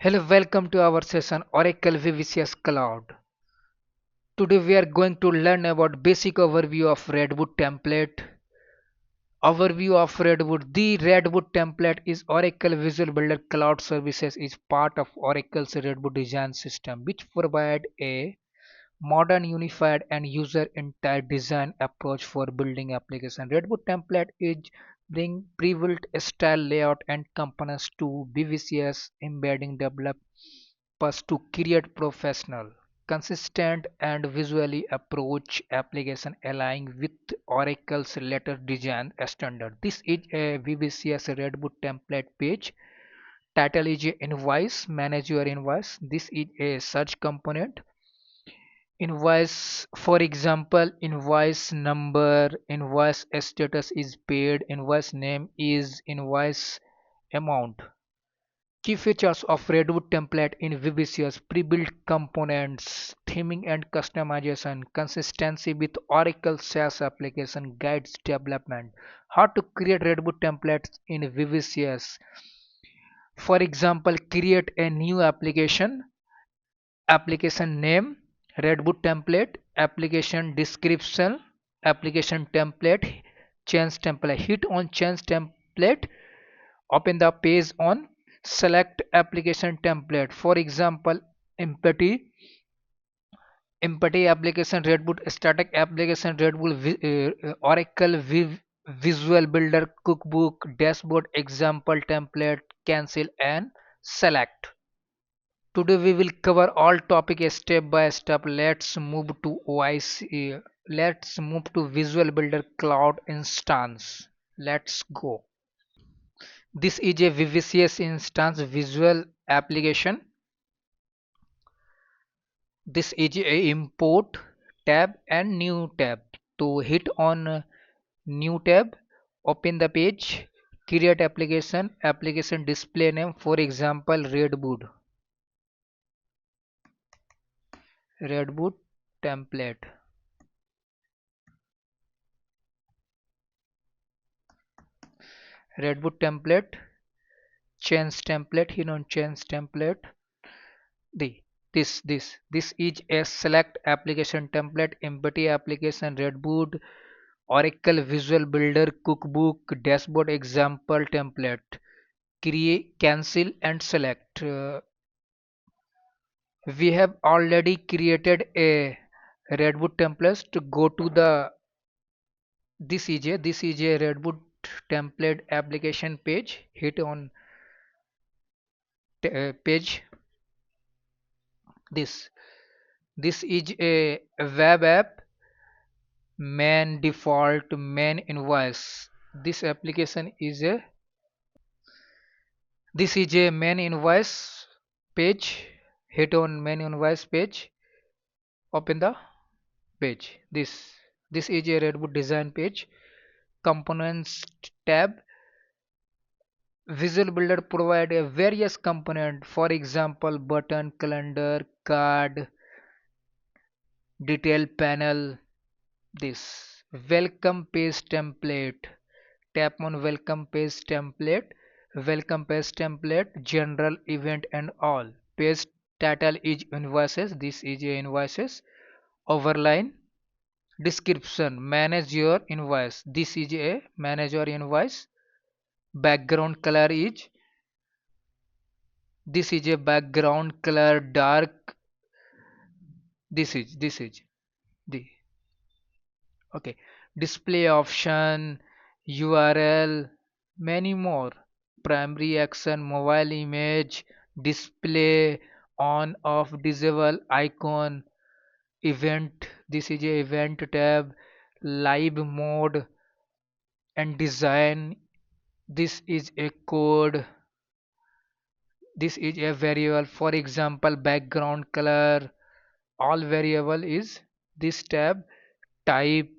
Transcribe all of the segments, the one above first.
Hello, welcome to our session Oracle VBCS Cloud. Today we are going to learn about basic overview of Redwood Template. Overview of Redwood. The Redwood Template is Oracle Visual Builder Cloud Services is part of Oracle's Redwood design system, which provide a modern, unified, and user-inspired design approach for building application. Redwood template is bring pre-built style layout and components to VBCS, embedding developers to create professional, consistent, and visually approach application aligning with Oracle's later design standard. This is a VBCS Redwood template page. Title is a invoice. Manage your invoice. This is a search component. Invoice, for example, invoice number, invoice status is paid, invoice name is invoice amount. Key features of Redwood template in VBCS: pre-built components, theming and customization, consistency with Oracle SaaS application, guides development. How to create Redwood templates in VBCS? For example, create a new application name, Redwood template, application description, application template, change template. Hit on change template, open the page on select application template. For example, empathy, empathy application, Redwood static application, Redwood Oracle Visual Builder cookbook, dashboard example template, cancel and select. Today we will cover all topic step by step. Let's move to OIC. Let's move to Visual Builder Cloud instance. Let's go. This is a VBCS instance visual application. This is a import tab and new tab. To hit on new tab, open the page, create application, application display name, for example Redwood template. Redwood template, change template, hit on change template. the this is a select application template, empathy application, Redwood Oracle Visual Builder cookbook, dashboard example template. Create, cancel and select. We have already created a Redwood template. To go to the this is a Redwood template application page. Hit on page. This this is a web app, main default, main invoice. This application is a this is a main invoice page. Hit on main invoice page, open the page. This is a Redwood design page. Components tab. Visual Builder provide a various component, for example button, calendar, card, detail panel. This welcome page template. Tap on welcome page template. Welcome page template, general, event and all. Page title is invoices. This is a invoices. Overline description, manage your invoice. This is a manage your invoice. Background color is this is a background color dark. This is the okay. Display option, URL, many more. Primary action, mobile image, display, on off, disable icon, event. This is a event tab, live mode and design. This is a code. This is a variable, for example background color. All variable is this tab. Type,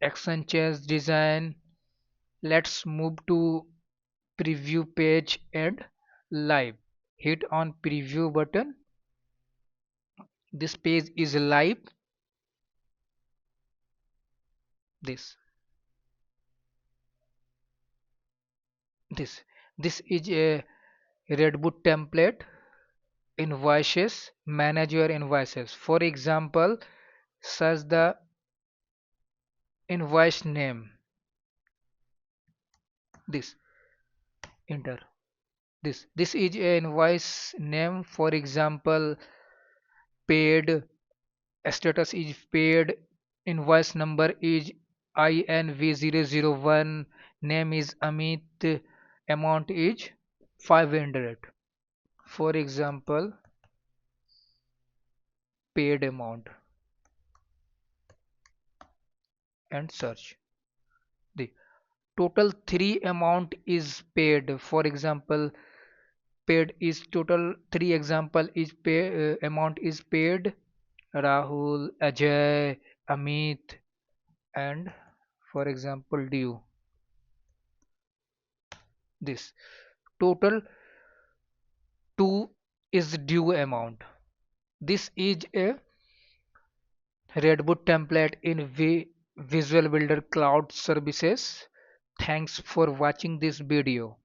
action change design. Let's move to preview page and live. Hit on preview button. This page is live. This this this is a Redwood template, invoices, manage your invoices. For example, search the invoice name. This enter this is a invoice name. For example, paid, status is paid, invoice number is INV001, name is Amit, amount is 500. For example, paid amount and search. The total 3 amount is paid. For example, paid is total 3 example is pay amount is paid Rahul, Ajay, Amit, and for example due. This total 2 is due amount. This is a Redwood template in Visual Builder Cloud Services. Thanks for watching this video.